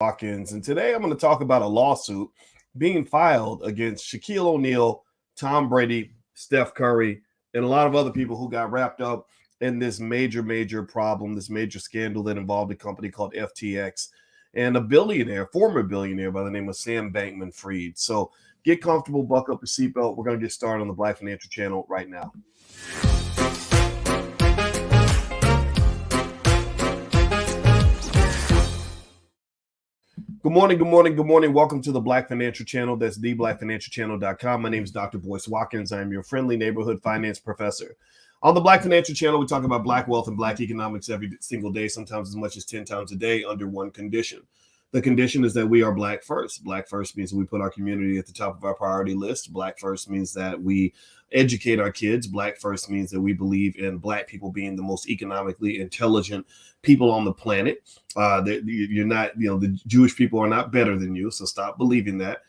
Watkins, and today I'm going to talk about a lawsuit being filed against Shaquille O'Neal, Tom Brady, Steph Curry, and a lot of other people who got wrapped up in this major problem, this major scandal that involved a company called FTX and a billionaire, former billionaire by the name of Sam Bankman-Fried. So get comfortable, buckle up your seatbelt. We're going to get started on the Black Financial Channel right now. Good morning. Welcome to the Black Financial Channel. That's theblackfinancialchannel.com. My name is Dr. Boyce Watkins. I am your friendly neighborhood finance professor. On the Black Financial Channel, we talk about Black wealth and Black economics every single day, sometimes as much as 10 times a day under one condition. The condition is that we are Black first. Black first means we put our community at the top of our priority list. Black first means that we educate our kids. Black first means that we believe in Black people being the most economically intelligent people on the planet. You're not, the Jewish people are not better than you, so stop believing that.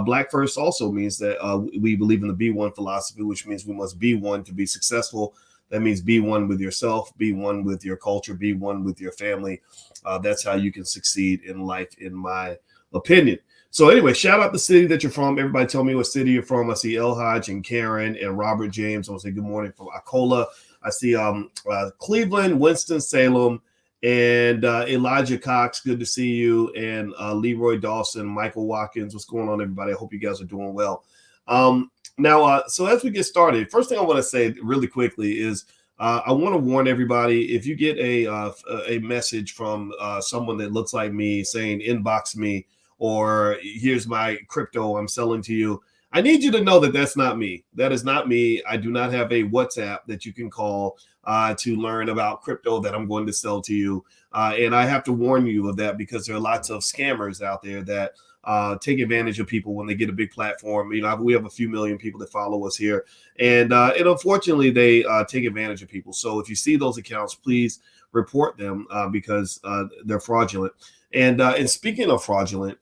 Black first also means that we believe in the be one philosophy, which means we must be one to be successful. That means be one with yourself, be one with your culture, be one with your family. That's how you can succeed in life, in my opinion. So anyway, shout out the city that you're from. Everybody tell me what city you're from. I see El Hodge and Karen and Robert James. I want to say good morning from Akola. I see Cleveland, Winston-Salem, and Elijah Cox. Good to see you. And Leroy Dawson, Michael Watkins. What's going on, everybody? I hope you guys are doing well. Now, so as we get started, first thing I want to say really quickly is I want to warn everybody, if you get a message from someone that looks like me saying inbox me or here's my crypto I'm selling to you, I need you to know that that's not me. That is not me. I do not have a WhatsApp that you can call to learn about crypto that I'm going to sell to you. And I have to warn you of that because there are lots of scammers out there that take advantage of people when they get a big platform. We have a few million people that follow us here, and unfortunately, they take advantage of people. So if you see those accounts, please report them because they're fraudulent. And speaking of fraudulent,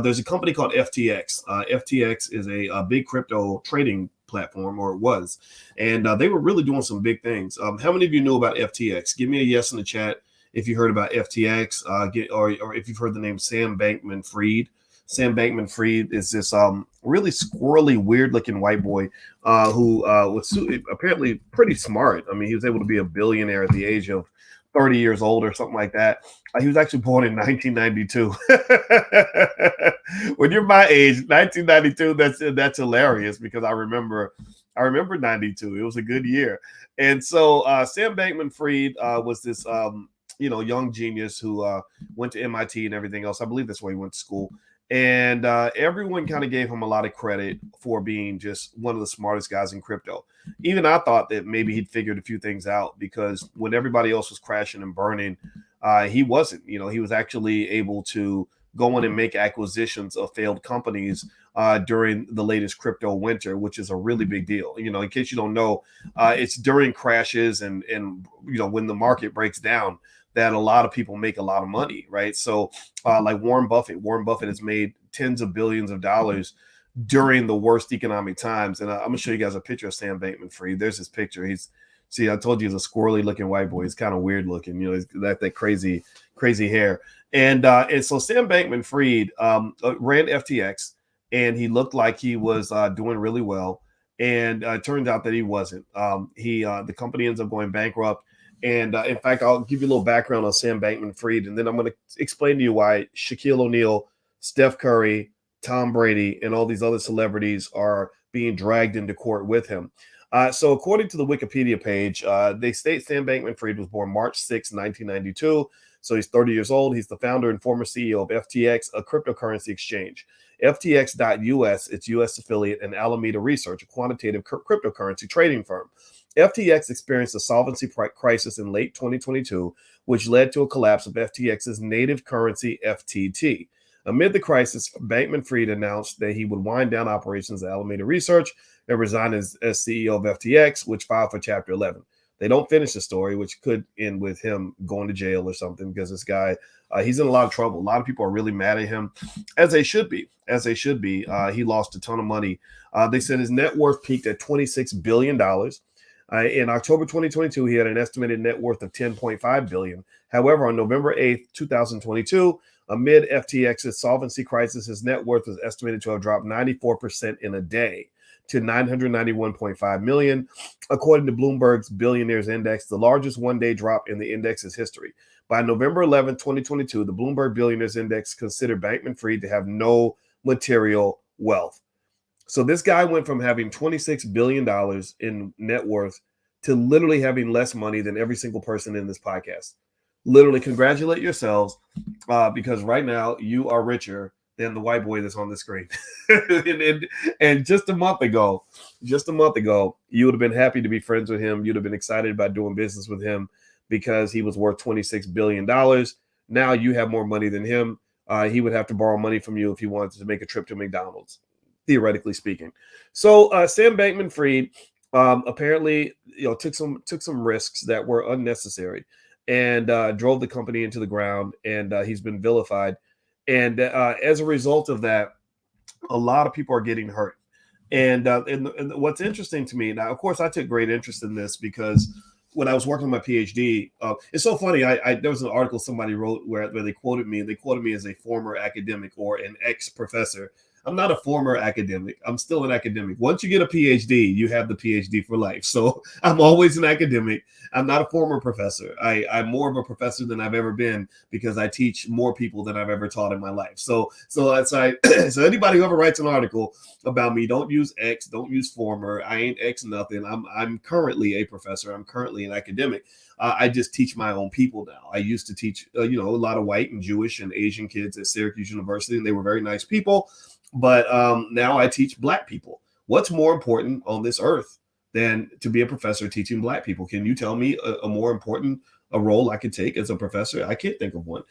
there's a company called FTX. FTX is a big crypto trading platform, or it was, and they were really doing some big things. How many of you knew about FTX? Give me a yes in the chat if you heard about FTX, or if you've heard the name Sam Bankman-Fried. Sam Bankman-Fried is this really squirrely, weird-looking white boy who was apparently pretty smart. I mean, he was able to be a billionaire at the age of 30 years old or something like that. He was actually born in 1992. When you're my age, 1992, that's hilarious because I remember 92. It was a good year. And so Sam Bankman-Fried was this young genius who went to MIT and everything else. I believe that's where he went to school. And everyone kind of gave him a lot of credit for being just one of the smartest guys in crypto. Even I thought that maybe he'd figured a few things out because when everybody else was crashing and burning, he wasn't. He was actually able to go in and make acquisitions of failed companies during the latest crypto winter, which is a really big deal. In case you don't know, it's during crashes and when the market breaks down that a lot of people make a lot of money, right? So like Warren Buffett has made tens of billions of dollars during the worst economic times. And I'm going to show you guys a picture of Sam Bankman-Fried. There's his picture. I told you he's a squirrely looking white boy. He's kind of weird looking, he's got that crazy hair. And so Sam Bankman-Fried ran FTX and he looked like he was doing really well. And it turned out that he wasn't. The company ends up going bankrupt. And in fact, I'll give you a little background on Sam Bankman-Fried, and then I'm going to explain to you why Shaquille O'Neal, Steph Curry, Tom Brady, and all these other celebrities are being dragged into court with him. So according to the Wikipedia page, they state Sam Bankman-Fried was born March 6, 1992. So he's 30 years old. He's the founder and former CEO of FTX, a cryptocurrency exchange. FTX.US, its U.S. affiliate, and Alameda Research, a quantitative cryptocurrency trading firm. FTX experienced a solvency crisis in late 2022, which led to a collapse of FTX's native currency, FTT. Amid the crisis, Bankman-Fried announced that he would wind down operations at Alameda Research and resign as CEO of FTX, which filed for Chapter 11. They don't finish the story, which could end with him going to jail or something because this guy, he's in a lot of trouble. A lot of people are really mad at him, as they should be. He lost a ton of money. They said his net worth peaked at $26 billion. In October 2022, he had an estimated net worth of $10.5 billion. However, on November 8th, 2022, Amid FTX's solvency crisis, his net worth is estimated to have dropped 94% in a day to $991.5 million, according to Bloomberg's Billionaires Index, the largest one-day drop in the index's history. By November 11, 2022, the Bloomberg Billionaires Index considered Bankman-Fried to have no material wealth. So this guy went from having $26 billion in net worth to literally having less money than every single person in this podcast. Literally, congratulate yourselves because right now you are richer than the white boy that's on the screen. and just a month ago, you would have been happy to be friends with him. You'd have been excited about doing business with him because he was worth $26 billion. Now you have more money than him. He would have to borrow money from you if he wanted to make a trip to McDonald's, theoretically speaking. So Sam Bankman-Fried apparently, took some risks that were unnecessary and drove the company into the ground, and he's been vilified. And as a result of that, a lot of people are getting hurt. And what's interesting to me now, of course, I took great interest in this because when I was working on my PhD, it's so funny. There was an article somebody wrote where they quoted me. They quoted me as a former academic or an ex-professor. I'm not a former academic. I'm still an academic. Once you get a PhD, you have the PhD for life. So I'm always an academic. I'm not a former professor. I'm more of a professor than I've ever been because I teach more people than I've ever taught in my life. So so anybody who ever writes an article about me, don't use X, don't use former. I ain't X nothing. I'm currently a professor. I'm currently an academic. I just teach my own people now. I used to teach, a lot of white and Jewish and Asian kids at Syracuse University, and they were very nice people. But now I teach Black people. What's more important on this earth than to be a professor teaching Black people? Can you tell me a more important role I could take as a professor? I can't think of one.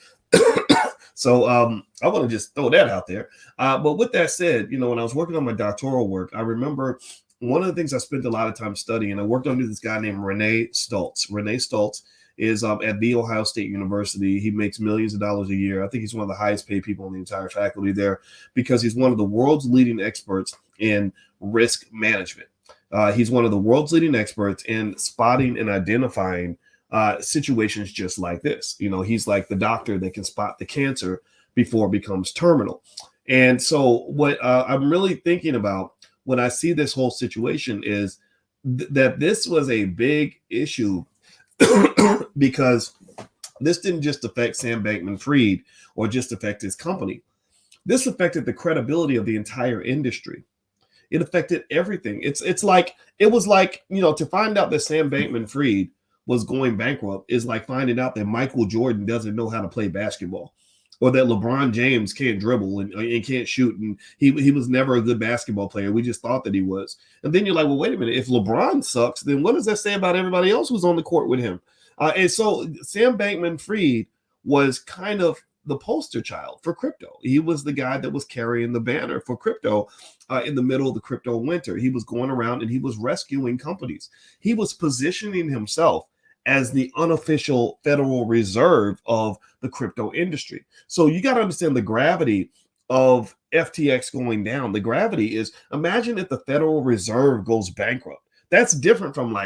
So I want to just throw that out there. But with that said, when I was working on my doctoral work, I remember one of the things I spent a lot of time studying, I worked under this guy named Renee Stoltz. Renee Stoltz is at The Ohio State University. He makes millions of dollars a year. I think he's one of the highest paid people in the entire faculty there because he's one of the world's leading experts in risk management. He's one of the world's leading experts in spotting and identifying situations just like this. He's like the doctor that can spot the cancer before it becomes terminal. And so what I'm really thinking about when I see this whole situation is that this was a big issue because this didn't just affect Sam Bankman-Fried or just affect his company. This affected the credibility of the entire industry. It affected everything. It was like, to find out that Sam Bankman-Fried was going bankrupt is like finding out that Michael Jordan doesn't know how to play basketball, or that LeBron James can't dribble and can't shoot. And he was never a good basketball player. We just thought that he was. And then you're like, well, wait a minute. If LeBron sucks, then what does that say about everybody else who's on the court with him? And so Sam Bankman-Fried was kind of the poster child for crypto. He was the guy that was carrying the banner for crypto in the middle of the crypto winter. He was going around and he was rescuing companies. He was positioning himself as the unofficial Federal Reserve of the crypto industry. So you got to understand the gravity of FTX going down. The gravity is, imagine if the Federal Reserve goes bankrupt. That's different from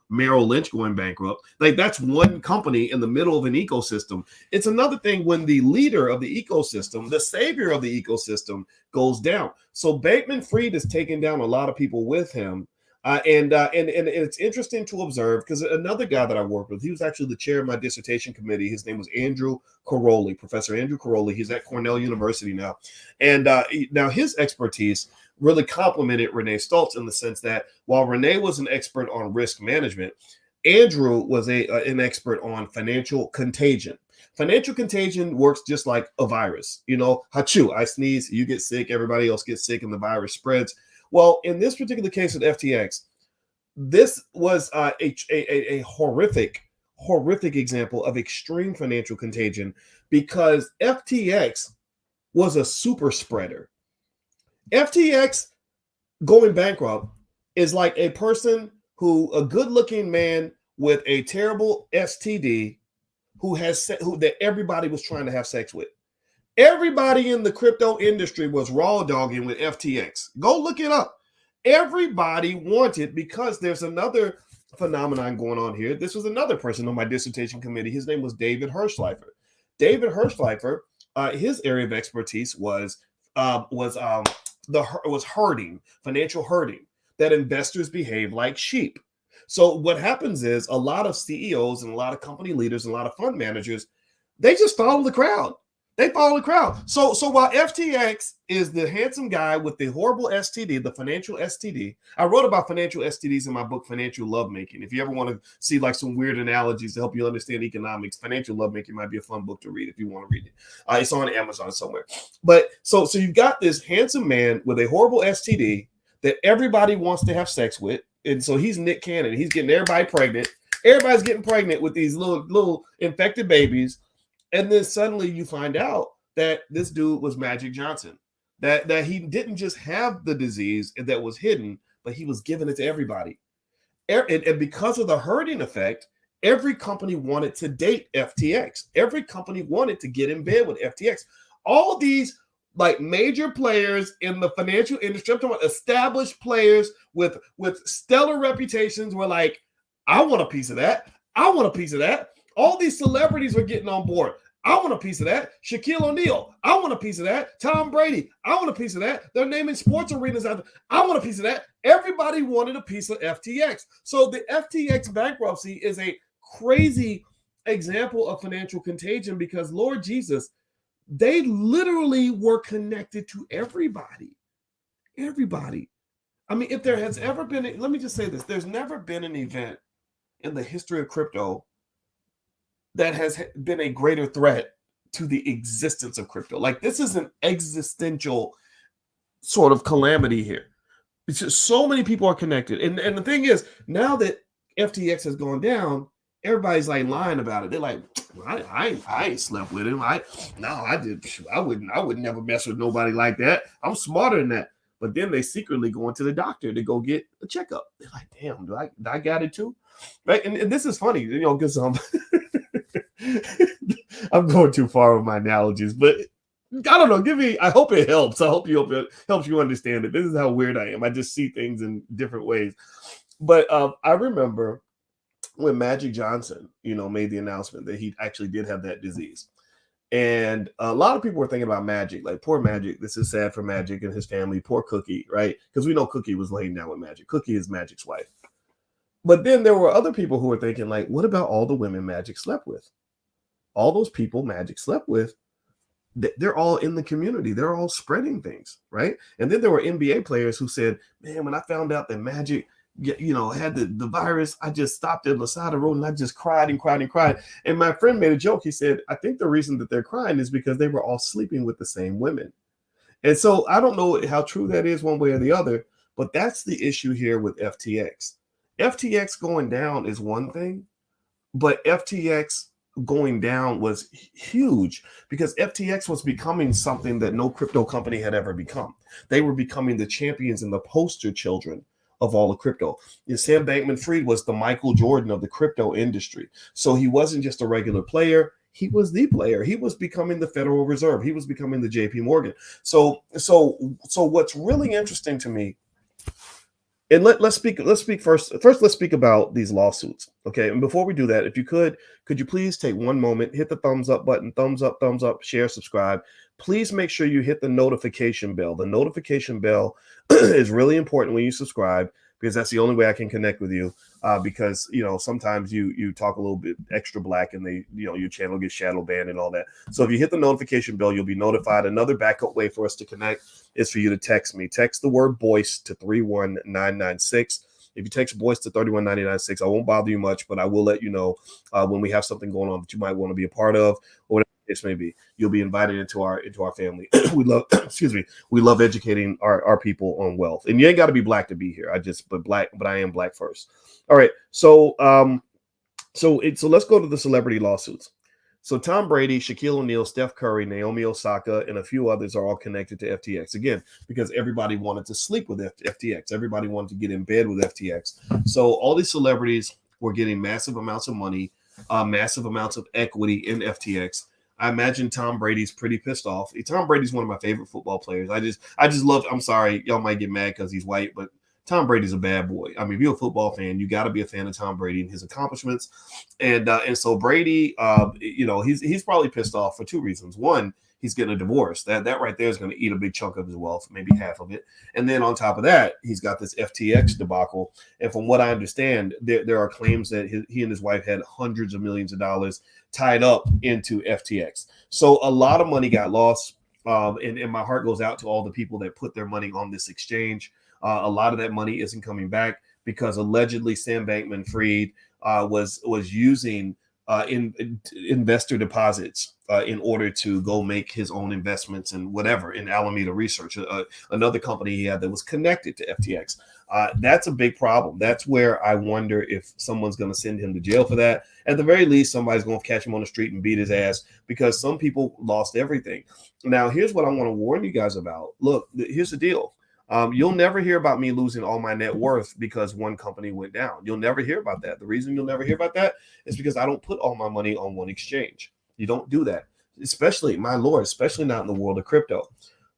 Merrill Lynch going bankrupt. Like, that's one company in the middle of an ecosystem. It's another thing when the leader of the ecosystem, the savior of the ecosystem, goes down. So Bankman-Fried is taking down a lot of people with him. And it's interesting to observe because another guy that I worked with, he was actually the chair of my dissertation committee. His name was Andrew Caroli, Professor Andrew Caroli. He's at Cornell University now. And now his expertise really complemented Renee Stoltz in the sense that while Renee was an expert on risk management, Andrew was an expert on financial contagion. Financial contagion works just like a virus. Achoo, I sneeze, you get sick, everybody else gets sick, and the virus spreads. Well, in this particular case with FTX, this was a horrific example of extreme financial contagion because FTX was a super spreader. FTX going bankrupt is like a good-looking man with a terrible STD who that everybody was trying to have sex with. Everybody in the crypto industry was raw dogging with FTX. Go look it up. Everybody wanted, because there's another phenomenon going on here. This was another person on my dissertation committee. His name was David Hirschleifer. David Hirschleifer his area of expertise was herding, financial herding, that investors behave like sheep. So what happens is a lot of CEOs and a lot of company leaders and a lot of fund managers, they just follow the crowd. They follow the crowd. So while FTX is the handsome guy with the horrible STD, the financial STD, I wrote about financial STDs in my book, Financial Lovemaking. If you ever want to see like some weird analogies to help you understand economics, Financial Lovemaking might be a fun book to read if you want to read it. It's on Amazon somewhere. But so you've got this handsome man with a horrible STD that everybody wants to have sex with. And so he's Nick Cannon. He's getting everybody pregnant. Everybody's getting pregnant with these little infected babies. And then suddenly you find out that this dude was Magic Johnson, that he didn't just have the disease that was hidden, but he was giving it to everybody. And because of the herding effect, every company wanted to date FTX. Every company wanted to get in bed with FTX. All these like major players in the financial industry, I'm talking about established players with stellar reputations, were like, I want a piece of that. I want a piece of that. All these celebrities were getting on board. I want a piece of that. Shaquille O'Neal, I want a piece of that. Tom Brady, I want a piece of that. They're naming sports arenas out there. I want a piece of that. Everybody wanted a piece of FTX. So the FTX bankruptcy is a crazy example of financial contagion because, Lord Jesus, they literally were connected to everybody. Everybody. I mean, if there has ever been, let me just say this, there's never been an event in the history of crypto that has been a greater threat to the existence of crypto. Like, this is an existential sort of calamity here. It's just so many people are connected. And the thing is, now that FTX has gone down, everybody's like lying about it. They're like, I ain't slept with him. I would never mess with nobody like that. I'm smarter than that. But then they secretly go into the doctor to go get a checkup. They're like, damn, do I got it too? Right? And this is funny, because I'm going too far with my analogies, but I don't know. I hope it helps. I hope it helps you understand it. This is how weird I am. I just see things in different ways. But I remember when Magic Johnson, made the announcement that he actually did have that disease. And a lot of people were thinking about Magic, like, poor Magic. This is sad for Magic and his family. Poor Cookie, right? Because we know Cookie was laying down with Magic. Cookie is Magic's wife. But then there were other people who were thinking, like, what about all the women Magic slept with? All those people Magic slept with, they're all in the community. They're all spreading things, right? And then there were NBA players who said, man, when I found out that Magic, had the virus, I just stopped at the side of the road and I just cried and cried and cried. And my friend made a joke. He said, I think the reason that they're crying is because they were all sleeping with the same women. And so I don't know how true that is one way or the other, but that's the issue here with FTX. FTX going down is one thing, but FTX going down was huge because FTX was becoming something that no crypto company had ever become. They were becoming the champions and the poster children of all the crypto. Sam Bankman-Fried was the Michael Jordan of the crypto industry. So he wasn't just a regular player. He was the player. He was becoming the Federal Reserve. He was becoming the JP Morgan. So what's really interesting to me, and let's speak first. Let's speak about these lawsuits. Okay. And before we do that, if you could you please take one moment, hit the thumbs up button, thumbs up, share, subscribe. Please make sure you hit the notification bell. The notification bell is really important when you subscribe because that's the only way I can connect with you. Because sometimes you talk a little bit extra black and your channel gets shadow banned and all that. So if you hit the notification bell, you'll be notified. Another backup way for us to connect is for you to text me. Text the word Boyce to 31996. If you text Boyce to 31996, I won't bother you much, but I will let you know when we have something going on that you might want to be a part of, or whatever the case may be. You'll be invited into our family. We love educating our people on wealth. And you ain't got to be black to be here. But I am black first. All right. So let's go to the celebrity lawsuits. So Tom Brady, Shaquille O'Neal, Steph Curry, Naomi Osaka, and a few others are all connected to FTX. Again, because everybody wanted to sleep with FTX. Everybody wanted to get in bed with FTX. So all these celebrities were getting massive amounts of money, massive amounts of equity in FTX. I imagine Tom Brady's pretty pissed off. Tom Brady's one of my favorite football players. I just love, I'm sorry, y'all might get mad because he's white, but Tom Brady's a bad boy. I mean, if you're a football fan, you got to be a fan of Tom Brady and his accomplishments. And so Brady, he's probably pissed off for two reasons. One, he's getting a divorce. That right there is going to eat a big chunk of his wealth, maybe half of it. And then on top of that, he's got this FTX debacle. And from what I understand, there are claims that he and his wife had hundreds of millions of dollars tied up into FTX. So a lot of money got lost. And my heart goes out to all the people that put their money on this exchange. A lot of that money isn't coming back because allegedly Sam Bankman-Fried was using investor deposits in order to go make his own investments and whatever in Alameda Research, another company he had that was connected to FTX. That's a big problem. That's where I wonder if someone's going to send him to jail for that. At the very least, somebody's going to catch him on the street and beat his ass because some people lost everything. Now, here's what I want to warn you guys about. Look, here's the deal. You'll never hear about me losing all my net worth because one company went down. You'll never hear about that. The reason you'll never hear about that is because I don't put all my money on one exchange. You don't do that, especially, my Lord, especially not in the world of crypto.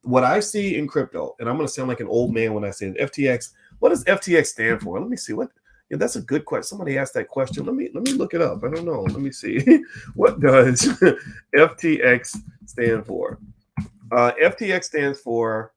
What I see in crypto, and I'm going to sound like an old man when I say it, FTX. What does FTX stand for? Let me see. Yeah, that's a good question. Somebody asked that question. Let me look it up. I don't know. Let me see. What does FTX stand for? FTX stands for.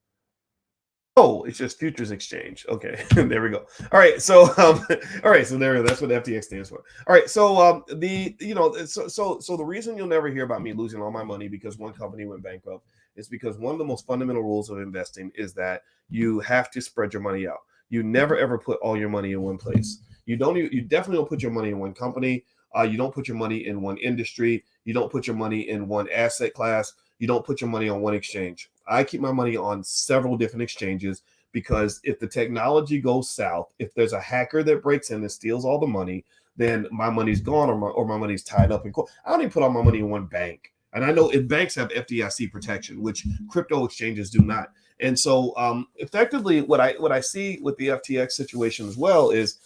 Oh, it's just futures exchange. Okay, there we go. All right, so that's what FTX stands for. All right, so so the reason you'll never hear about me losing all my money because one company went bankrupt is because one of the most fundamental rules of investing is that you have to spread your money out. You never ever put all your money in one place. You definitely don't put your money in one company. You don't put your money in one industry. You don't put your money in one asset class. You don't put your money on one exchange. I keep my money on several different exchanges because if the technology goes south, if there's a hacker that breaks in and steals all the money, then my money's gone or my money's tied up in court. I don't even put all my money in one bank. And I know if banks have FDIC protection, which crypto exchanges do not. And so effectively what I see with the FTX situation as well is,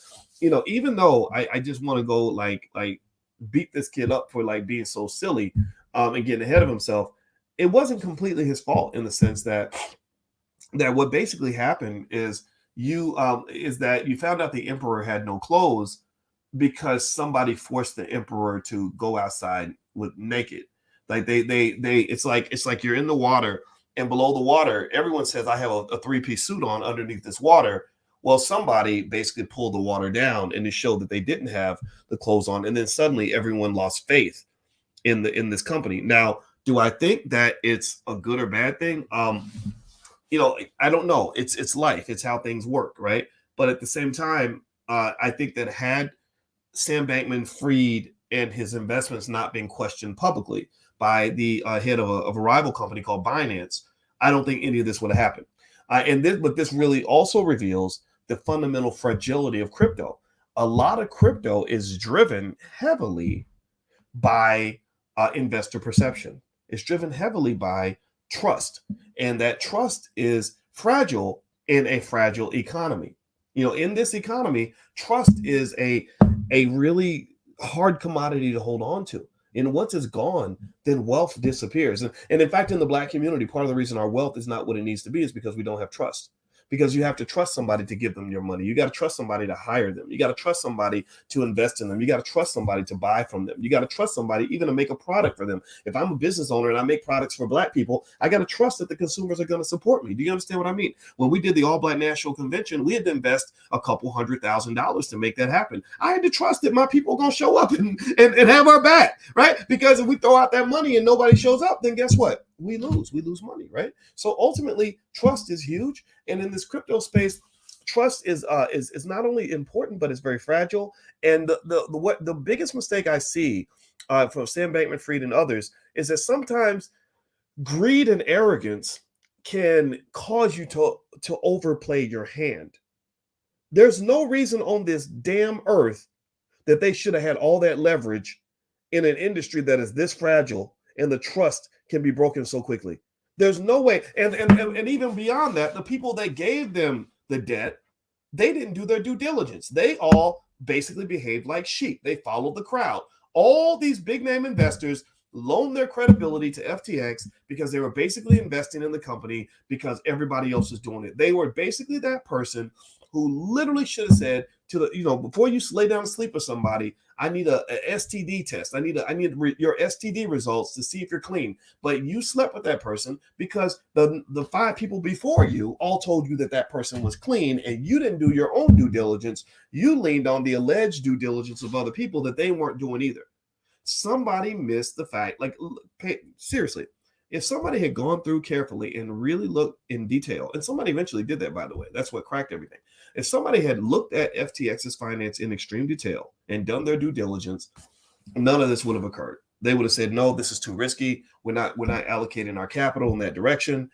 even though I just want to go like beat this kid up for like being so silly and getting ahead of himself, it wasn't completely his fault in the sense that what basically happened is that you found out the emperor had no clothes because somebody forced the emperor to go outside with naked. Like it's like you're in the water and below the water, everyone says I have a three-piece suit on underneath this water. Well, somebody basically pulled the water down and it showed that they didn't have the clothes on, and then suddenly everyone lost faith in this company. Now, do I think that it's a good or bad thing? I don't know. It's life. It's how things work, right? But at the same time, I think that had Sam Bankman-Fried and his investments not been questioned publicly by the head of a rival company called Binance, I don't think any of this would have happened. But this really also reveals the fundamental fragility of crypto. A lot of crypto is driven heavily by investor perception. It's driven heavily by trust, and that trust is fragile in a fragile economy. In this economy, trust is a really hard commodity to hold on to. And once it's gone, then wealth disappears. And in fact, in the Black community, part of the reason our wealth is not what it needs to be is because we don't have trust. Because you have to trust somebody to give them your money. You got to trust somebody to hire them. You got to trust somebody to invest in them. You got to trust somebody to buy from them. You got to trust somebody even to make a product for them. If I'm a business owner and I make products for Black people, I got to trust that the consumers are going to support me. Do you understand what I mean? When we did the All Black National Convention, we had to invest a couple $100,000 to make that happen. I had to trust that my people are going to show up and have our back, right? Because if we throw out that money and nobody shows up, then guess what? We lose money, right? So ultimately, trust is huge. And in this crypto space, trust is not only important, but it's very fragile. And the biggest mistake I see from Sam Bankman-Fried and others is that sometimes greed and arrogance can cause you to overplay your hand. There's no reason on this damn earth that they should have had all that leverage in an industry that is this fragile and the trust can be broken so quickly. There's no way. And even beyond that, the people that gave them the debt, they didn't do their due diligence. They all basically behaved like sheep. They followed the crowd. All these big name investors loan their credibility to FTX because they were basically investing in the company because everybody else was doing it. They were basically that person who literally should have said to the, before you lay down to sleep with somebody, I need a STD test. I need your STD results to see if you're clean. But you slept with that person because the 5 people before you all told you that that person was clean, and you didn't do your own due diligence. You leaned on the alleged due diligence of other people that they weren't doing either. Somebody missed the fact, seriously, if somebody had gone through carefully and really looked in detail, and somebody eventually did that, by the way, that's what cracked everything. If somebody had looked at FTX's finance in extreme detail and done their due diligence, none of this would have occurred. They would have said, no, this is too risky. We're not allocating our capital in that direction.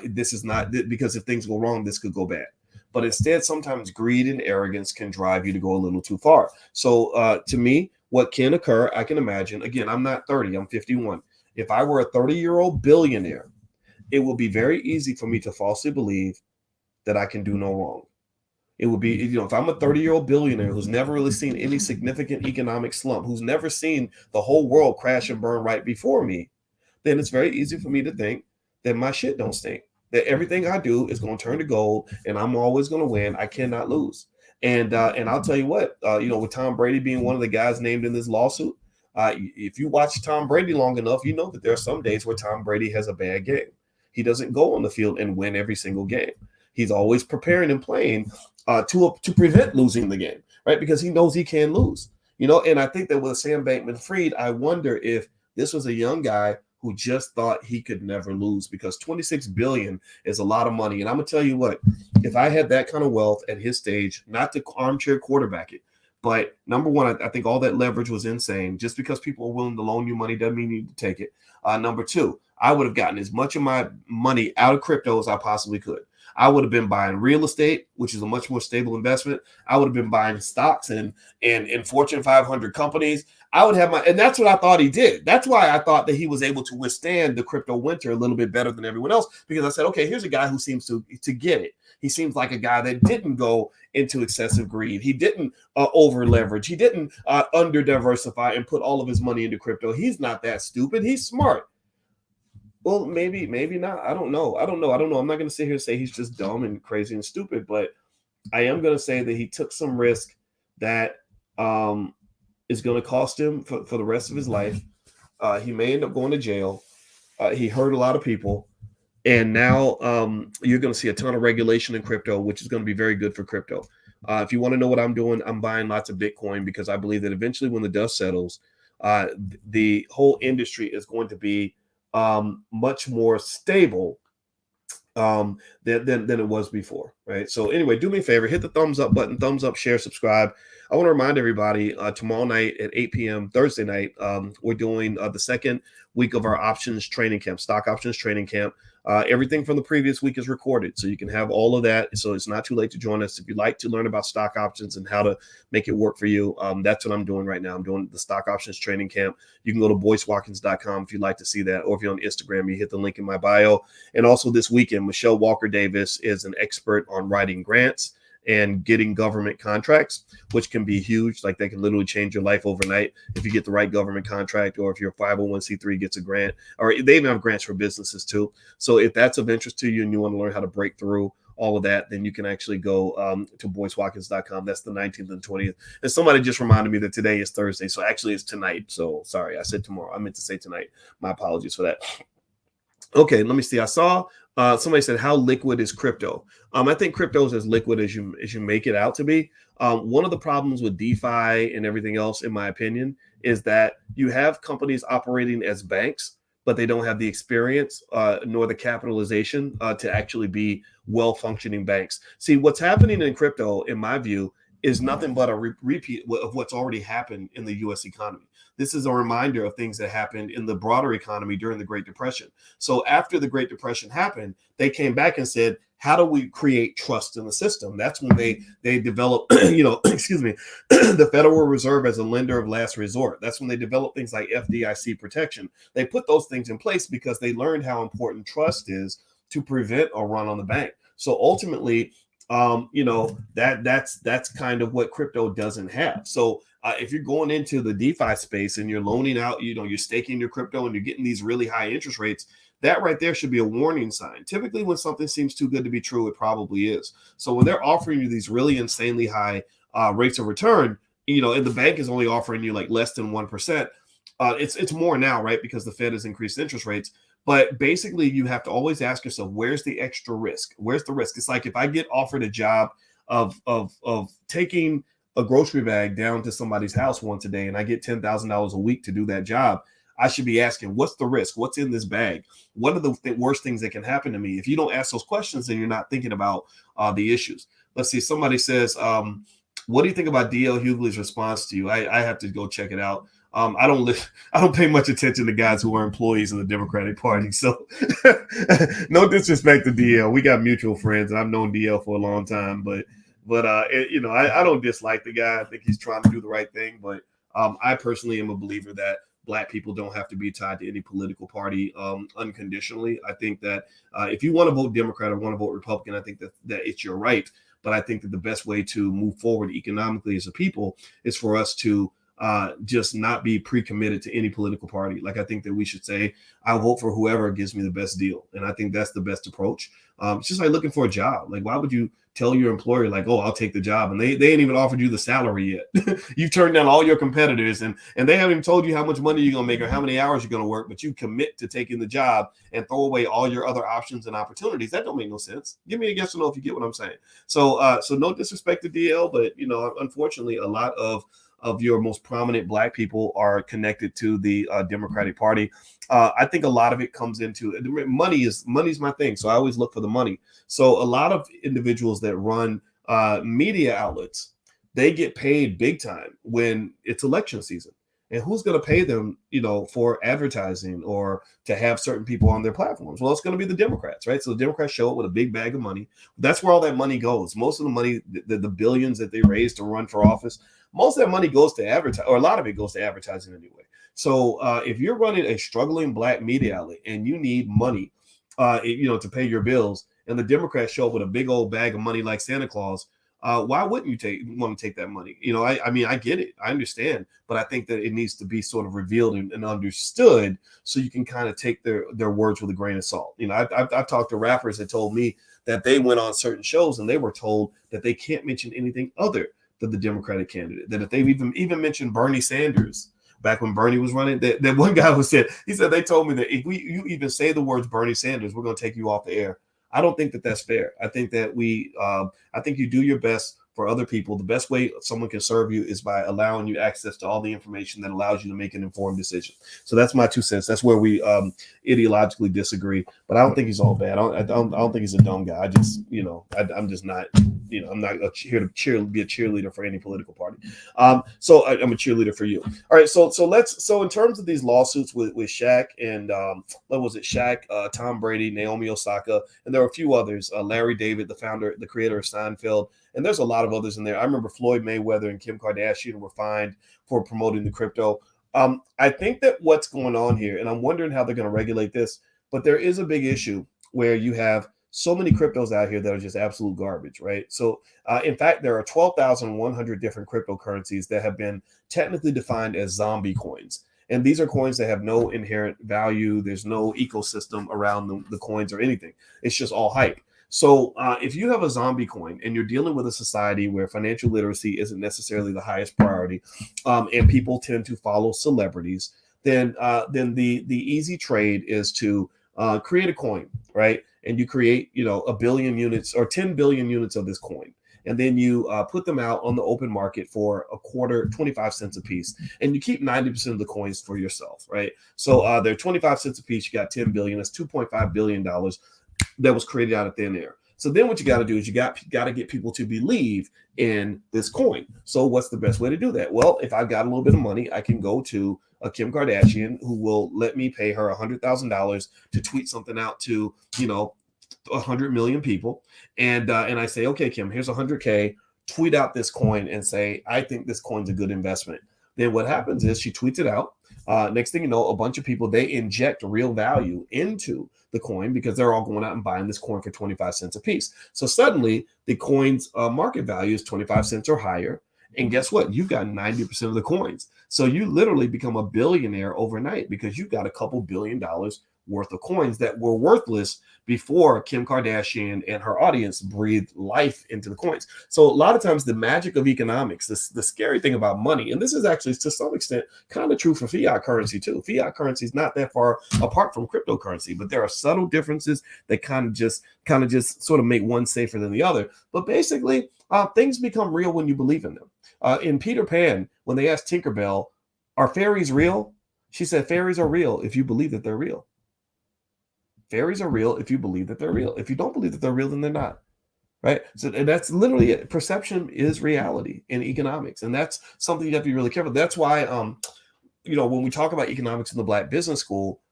This is not, because if things go wrong, this could go bad. But instead, sometimes greed and arrogance can drive you to go a little too far. So to me, what can occur, I can imagine, again, I'm not 30, I'm 51. If I were a 30-year-old billionaire, it would be very easy for me to falsely believe that I can do no wrong. It would be, if I'm a 30-year-old billionaire who's never really seen any significant economic slump, who's never seen the whole world crash and burn right before me, then it's very easy for me to think that my shit don't stink, that everything I do is going to turn to gold and I'm always going to win. I cannot lose. And I'll tell you what, with Tom Brady being one of the guys named in this lawsuit, if you watch Tom Brady long enough, you know that there are some days where Tom Brady has a bad game. He doesn't go on the field and win every single game. He's always preparing and playing to prevent losing the game, right? Because he knows he can lose, And I think that with Sam Bankman-Fried, I wonder if this was a young guy who just thought he could never lose, because $26 billion is a lot of money. And I'm gonna tell you what, if I had that kind of wealth at his stage, not to armchair quarterback it, but number one, I think all that leverage was insane. Just because people are willing to loan you money doesn't mean you need to take it. Number two, I would have gotten as much of my money out of crypto as I possibly could. I would have been buying real estate, which is a much more stable investment. I would have been buying stocks in Fortune 500 companies. I would have and that's what I thought he did. That's why I thought that he was able to withstand the crypto winter a little bit better than everyone else, because I said, okay, here's a guy who seems to get it. He seems like a guy that didn't go into excessive greed. He didn't over leverage. He didn't under diversify and put all of his money into crypto. He's not that stupid. He's smart. Well, maybe not. I don't know. I'm not going to sit here and say he's just dumb and crazy and stupid, but I am going to say that he took some risk that is going to cost him for the rest of his life. He may end up going to jail. He hurt a lot of people. And now you're going to see a ton of regulation in crypto, which is going to be very good for crypto. If you want to know what I'm doing, I'm buying lots of Bitcoin, because I believe that eventually when the dust settles, the whole industry is going to be much more stable than it was before, right? So anyway, do me a favor, hit the thumbs up button, thumbs up, share, subscribe. I want to remind everybody, tomorrow night at 8 p.m., Thursday night, we're doing the second week of our options training camp, stock options training camp. Everything from the previous week is recorded, so you can have all of that. So it's not too late to join us. If you'd like to learn about stock options and how to make it work for you, that's what I'm doing right now. I'm doing the stock options training camp. You can go to boycewatkins.com if you'd like to see that, or if you're on Instagram, you hit the link in my bio. And also this weekend, Michelle Walker Davis is an expert on writing grants and getting government contracts, which can be huge. Like, they can literally change your life overnight if you get the right government contract, or if your 501c3 gets a grant, or they even have grants for businesses too. So if that's of interest to you and you want to learn how to break through all of that, then you can actually go to boycewatkins.com. That's the 19th and 20th. And somebody just reminded me that today is Thursday. So actually it's tonight. So sorry, I said tomorrow. I meant to say tonight. My apologies for that. Okay, let me see. I saw somebody said, how liquid is crypto? I think crypto is as liquid as you make it out to be. One of the problems with DeFi and everything else, in my opinion, is that you have companies operating as banks, but they don't have the experience nor the capitalization to actually be well-functioning banks. See, what's happening in crypto, in my view, is nothing but a repeat of what's already happened in the U.S. economy. This is a reminder of things that happened in the broader economy during the Great Depression. So after the Great Depression happened, they came back and said, how do we create trust in the system? That's when they developed, the Federal Reserve as a lender of last resort. That's when they developed things like FDIC protection. They put those things in place because they learned how important trust is to prevent a run on the bank. So ultimately, that's kind of what crypto doesn't have. So If you're going into the DeFi space and you're loaning out, you're staking your crypto and you're getting these really high interest rates, that right there should be a warning sign. Typically, when something seems too good to be true, it probably is. So when they're offering you these really insanely high rates of return, and the bank is only offering you like less than 1%. It's more now, right? Because the Fed has increased interest rates. But basically, you have to always ask yourself, where's the extra risk? Where's the risk? It's like if I get offered a job of taking a grocery bag down to somebody's house once a day, and I get $10,000 a week to do that job, I should be asking, what's the risk? What's in this bag? What are the worst things that can happen to me? If you don't ask those questions, then you're not thinking about the issues. Let's see. Somebody says, what do you think about DL Hughley's response to you? I have to go check it out. I don't pay much attention to guys who are employees of the Democratic Party. So no disrespect to DL. We got mutual friends, and I've known DL for a long time. But I don't dislike the guy. I think he's trying to do the right thing. But I personally am a believer that Black people don't have to be tied to any political party unconditionally. I think that if you want to vote Democrat or want to vote Republican, I think that it's your right. But I think that the best way to move forward economically as a people is for us to just not be pre-committed to any political party. Like, I think that we should say, I'll vote for whoever gives me the best deal. And I think that's the best approach. It's just like looking for a job. Like, why would you tell your employer, like, oh, I'll take the job, and they ain't even offered you the salary yet? You've turned down all your competitors, and they haven't even told you how much money you're going to make or how many hours you're going to work, but you commit to taking the job and throw away all your other options and opportunities. That don't make no sense. Give me a yes or no if you get what I'm saying. So no disrespect to DL, but, unfortunately, a lot of your most prominent Black people are connected to the Democratic Party. I think a lot of it comes into money's my thing. So I always look for the money. So a lot of individuals that run media outlets, they get paid big time when it's election season. And who's going to pay them, for advertising or to have certain people on their platforms? Well, it's going to be the Democrats, right? So the Democrats show up with a big bag of money. That's where all that money goes. Most of the money, the billions that they raise to run for office, most of that money goes to advertise, or a lot of it goes to advertising anyway. So if you're running a struggling Black media outlet and you need money, to pay your bills, and the Democrats show up with a big old bag of money like Santa Claus, why wouldn't you want to take that money? I mean, I get it. I understand. But I think that it needs to be sort of revealed and understood so you can kind of take their words with a grain of salt. I've talked to rappers that told me that they went on certain shows and they were told that they can't mention anything other than the Democratic candidate. That if they've even mentioned Bernie Sanders back when Bernie was running, that one guy he said, they told me that if you even say the words Bernie Sanders, we're going to take you off the air. I don't think that that's fair. I think that I think you do your best for other people. The best way someone can serve you is by allowing you access to all the information that allows you to make an informed decision. So that's my 2 cents. That's where we ideologically disagree. But I don't think he's all bad. I don't think he's a dumb guy. I just, I'm just not, I'm not here to be a cheerleader for any political party. So I'm a cheerleader for you. All right. So in terms of these lawsuits with Shaq and what was it? Shaq, Tom Brady, Naomi Osaka, and there are a few others. Larry David, the creator of Seinfeld. And there's a lot of others in there. I remember Floyd Mayweather and Kim Kardashian were fined for promoting the crypto. I think that what's going on here, and I'm wondering how they're going to regulate this, but there is a big issue where you have so many cryptos out here that are just absolute garbage, right? So, in fact, there are 12,100 different cryptocurrencies that have been technically defined as zombie coins. And these are coins that have no inherent value. There's no ecosystem around the coins or anything. It's just all hype. So if you have a zombie coin and you're dealing with a society where financial literacy isn't necessarily the highest priority, and people tend to follow celebrities, then the easy trade is to create a coin, right? And you create, 1 billion units or 10 billion units of this coin. And then you put them out on the open market for a quarter, 25 cents a piece. And you keep 90% of the coins for yourself, right? So they're 25 cents a piece. You got 10 billion. That's $2.5 billion that was created out of thin air. So then what you got to do is you got to get people to believe in this coin. So what's the best way to do that? Well, if I've got a little bit of money, I can go to a Kim Kardashian who will let me pay her $100,000 to tweet something out to, 100 million people. And I say, okay, Kim, here's 100K, tweet out this coin and say, I think this coin's a good investment. Then what happens is she tweets it out. Next thing you know, a bunch of people, they inject real value into the coin because they're all going out and buying this coin for 25 cents a piece. So suddenly the coin's market value is 25 cents or higher. And guess what? You've got 90% of the coins. So you literally become a billionaire overnight because you've got a couple $1 billion worth of coins that were worthless before Kim Kardashian and her audience breathed life into the coins. So a lot of times the magic of economics, the scary thing about money, and this is actually to some extent kind of true for fiat currency too. Fiat currency is not that far apart from cryptocurrency, but there are subtle differences that kind of just sort of make one safer than the other. But basically, things become real when you believe in them. In Peter Pan, when they asked Tinkerbell, "Are fairies real?" She said, "Fairies are real if you believe that they're real." Fairies are real if you believe that they're real. If you don't believe that they're real, then they're not. Right. So and that's literally it. Perception is reality in economics. And that's something you have to be really careful. That's why, when we talk about economics in the Black Business School,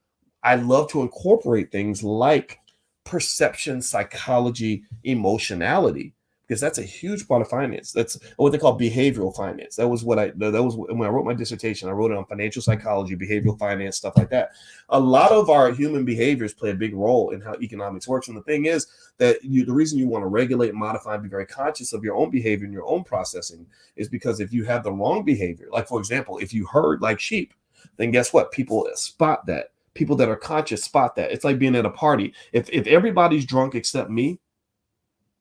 I love to incorporate things like perception, psychology, emotionality, because that's a huge part of finance. That's what they call behavioral finance. That was when I wrote my dissertation. I wrote it on financial psychology, behavioral finance, stuff like that. A lot of our human behaviors play a big role in how economics works. And the thing is that the reason you want to regulate, modify, and be very conscious of your own behavior and your own processing is because if you have the wrong behavior, like for example, if you herd like sheep, then guess what? People spot that. People that are conscious spot that. It's like being at a party. If everybody's drunk except me,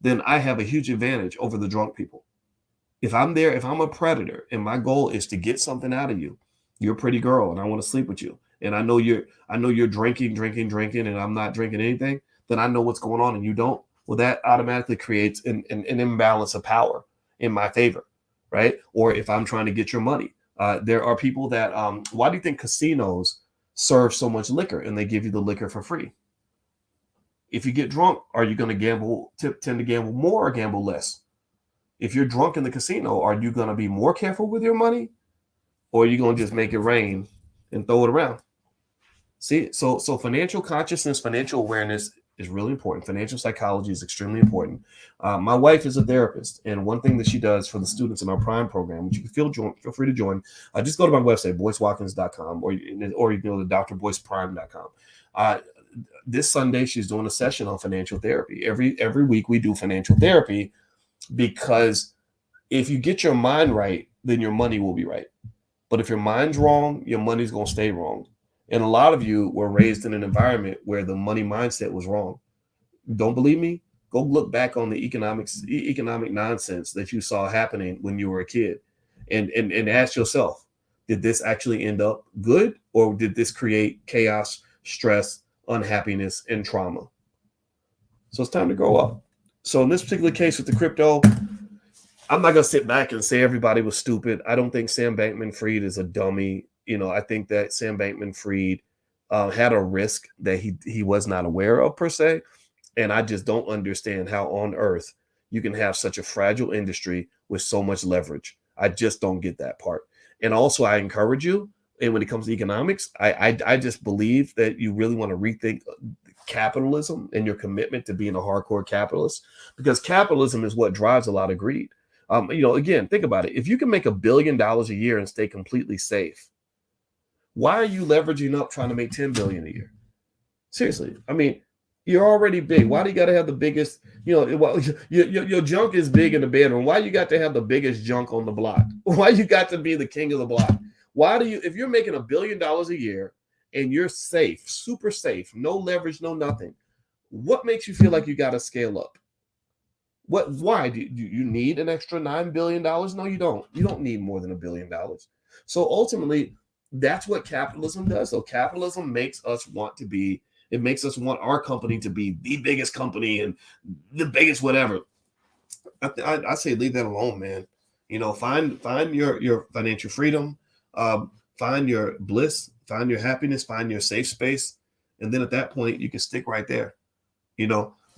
then I have a huge advantage over the drunk people. If I'm there, if I'm a predator and my goal is to get something out of you, you're a pretty girl and I want to sleep with you, and I know you're drinking, and I'm not drinking anything, then I know what's going on and you don't. Well, that automatically creates an imbalance of power in my favor, right? Or if I'm trying to get your money, there are people that, why do you think casinos serve so much liquor and they give you the liquor for free? If you get drunk, are you going to tend to gamble more or gamble less? If you're drunk in the casino, are you going to be more careful with your money, or are you going to just make it rain and throw it around? See, so financial consciousness, financial awareness is really important. Financial psychology is extremely important. My wife is a therapist, and one thing that she does for the students in our Prime program, which you can feel free to join, just go to my website, boycewatkins.com, or you can go to drboyceprime.com. This Sunday, she's doing a session on financial therapy. Every week we do financial therapy, because if you get your mind right, then your money will be right. But if your mind's wrong, your money's going to stay wrong. And a lot of you were raised in an environment where the money mindset was wrong. Don't believe me? Go look back on the economic nonsense that you saw happening when you were a kid, and ask yourself, did this actually end up good, or did this create chaos, stress, unhappiness, and trauma? So it's time to grow up. So in this particular case with the crypto, I'm not going to sit back and say everybody was stupid. I don't think Sam Bankman-Fried is a dummy. I think that Sam Bankman-Fried had a risk that he was not aware of per se. And I just don't understand how on earth you can have such a fragile industry with so much leverage. I just don't get that part. And also, I encourage you, and when it comes to economics, I just believe that you really want to rethink capitalism and your commitment to being a hardcore capitalist, because capitalism is what drives a lot of greed. Again, think about it. If you can make $1 billion a year and stay completely safe, why are you leveraging up trying to make 10 billion a year? Seriously. I mean, you're already big. Why do you got to have the biggest, your junk is big in the bedroom. Why you got to have the biggest junk on the block? Why you got to be the king of the block? Why do you, if you're making $1 billion a year and you're safe, super safe, no leverage, no nothing, what makes you feel like you got to scale up? Why do you need an extra $9 billion? No, you don't. You don't need more than $1 billion. So ultimately, that's what capitalism does. So capitalism makes us want our company to be the biggest company and the biggest whatever. I say leave that alone, man. Find your financial freedom, find your bliss, find your happiness, find your safe space, and then at that point you can stick right there.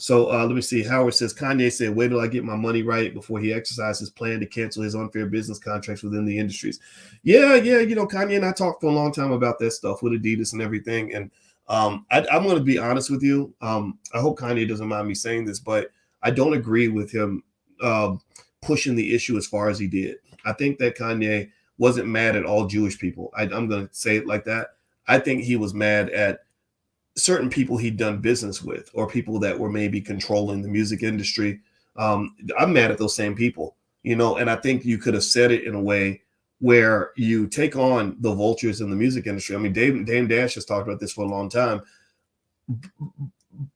So let me see. Howard says, Kanye said, wait till I get my money right before he exercised his plan to cancel his unfair business contracts within the industries. Yeah. Kanye and I talked for a long time about that stuff with Adidas and everything. And I'm going to be honest with you. I hope Kanye doesn't mind me saying this, but I don't agree with him pushing the issue as far as he did. I think that Kanye wasn't mad at all Jewish people. I'm going to say it like that. I think he was mad at certain people he'd done business with, or people that were maybe controlling the music industry. I'm mad at those same people. And I think you could have said it in a way where you take on the vultures in the music industry. I mean, Dame Dash has talked about this for a long time.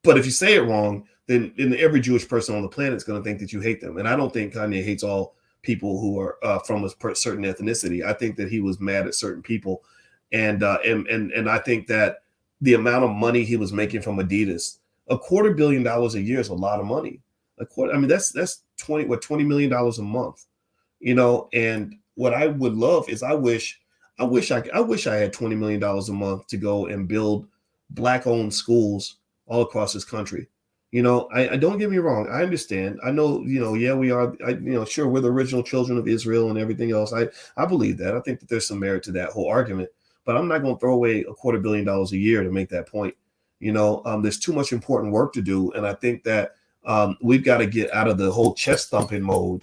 But if you say it wrong, then every Jewish person on the planet is going to think that you hate them. And I don't think Kanye hates all people who are from a certain ethnicity. I think that he was mad at certain people, and I think that the amount of money he was making from Adidas, $250 million a year is a lot of money. I mean, that's $20 million a month, And what I would love is I wish I had $20 million a month to go and build Black-owned schools all across this country. I don't get me wrong. I understand. I know, yeah, we are, sure, we're the original children of Israel and everything else. I believe that. I think that there's some merit to that whole argument, but I'm not going to throw away $250 million a year to make that point. There's too much important work to do. And I think that we've got to get out of the whole chest thumping mode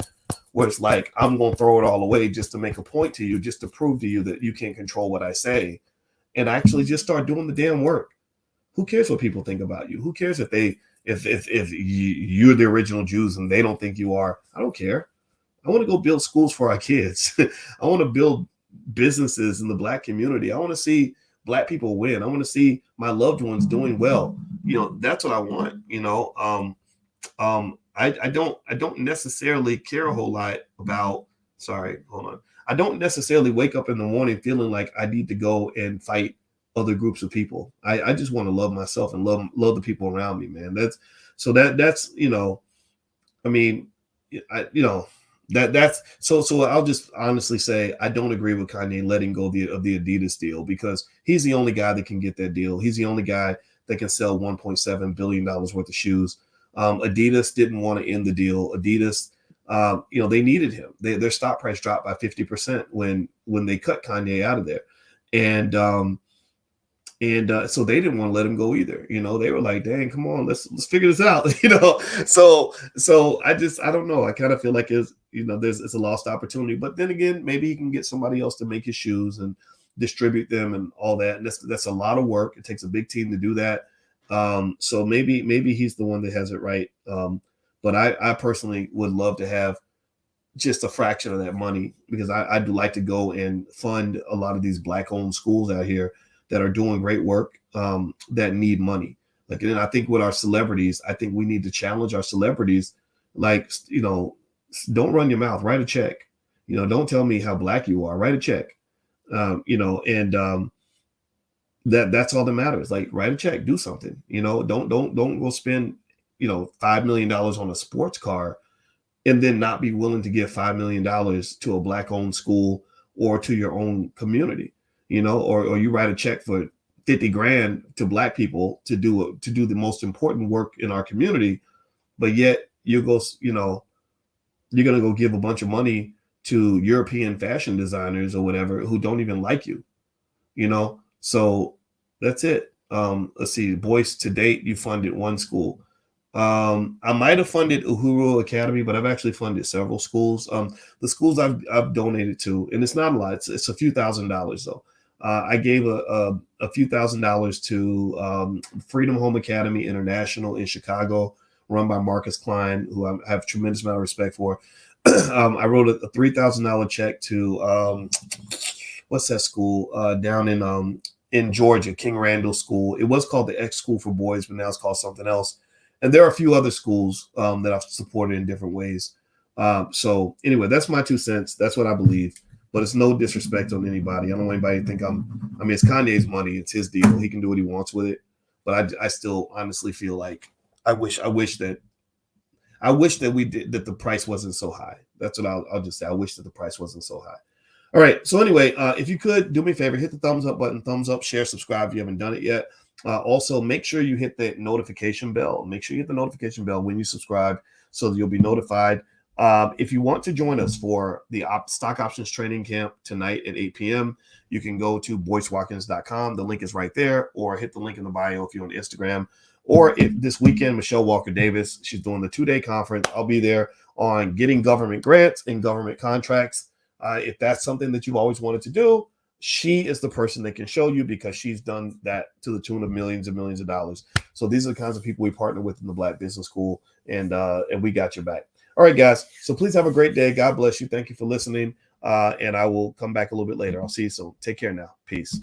where it's like, I'm going to throw it all away just to make a point to you, just to prove to you that you can't control what I say, and actually just start doing the damn work. Who cares what people think about you? Who cares if you're the original Jews and they don't think you are? I don't care. I want to go build schools for our kids. I want to build businesses in the Black community. I want to see Black people win. I want to see my loved ones doing well. That's what I want. I don't necessarily care a whole lot about. Sorry, hold on. I don't necessarily wake up in the morning feeling like I need to go and fight other groups of people. I just want to love myself and love the people around me, man. That's I mean, that's so I'll just honestly say I don't agree with Kanye letting go of the Adidas deal, because he's the only guy that can get that deal. He's the only guy that can sell $1.7 billion worth of shoes. Adidas didn't want to end the deal. Adidas, they needed him. Their stock price dropped by 50% when they cut Kanye out of there. And so they didn't want to let him go either. They were like, dang, come on, let's figure this out. So I don't know. I kind of feel like it's a lost opportunity, but then again, maybe he can get somebody else to make his shoes and distribute them and all that. And that's a lot of work. It takes a big team to do that. So maybe he's the one that has it right. But I personally would love to have just a fraction of that money, because I'd like to go and fund a lot of these Black-owned schools out here that are doing great work, that need money. And I think with our celebrities, I think we need to challenge our celebrities. Don't run your mouth, write a check. Don't tell me how Black you are, write a check. That's all that matters. Like, write a check, do something. Don't go spend, $5 million on a sports car and then not be willing to give $5 million to a Black-owned school or to your own community. Or you write a check for 50 grand to Black people to do the most important work in our community, but yet you're going to go give a bunch of money to European fashion designers or whatever who don't even like you. So that's it. Let's see, Boyce, to date, you funded one school. I might have funded Uhuru Academy, but I've actually funded several schools. The schools I've donated to, and it's not a lot, it's a few $1,000s though. I gave a few $1,000s to Freedom Home Academy International in Chicago, run by Marcus Klein, who I have a tremendous amount of respect for. I wrote a $3,000 check to what's that school down in Georgia, King Randall School. It was called the X School for Boys, but now it's called something else. And there are a few other schools that I've supported in different ways. So anyway, that's my 2 cents. That's what I believe. But it's no disrespect on anybody. I don't want anybody to think it's Kanye's money. It's his deal. He can do what he wants with it. But I still honestly feel like I wish that the price wasn't so high. That's what I'll just say. I wish that the price wasn't so high. All right. So anyway, if you could do me a favor, hit the thumbs up button, thumbs up, share, subscribe if you haven't done it yet. Also, make sure you hit the notification bell. Make sure you hit the notification bell when you subscribe so that you'll be notified. If you want to join us for the stock options training camp tonight at 8 p.m., you can go to boycewatkins.com. The link is right there, or hit the link in the bio if you're on Instagram. Or if this weekend, Michelle Walker Davis, she's doing the 2-day conference. I'll be there on getting government grants and government contracts. If that's something that you've always wanted to do, she is the person that can show you, because she's done that to the tune of millions and millions of dollars. So these are the kinds of people we partner with in the Black Business School, and we got your back. All right, guys. So please have a great day. God bless you. Thank you for listening. And I will come back a little bit later. I'll see you soon. Take care now. Peace.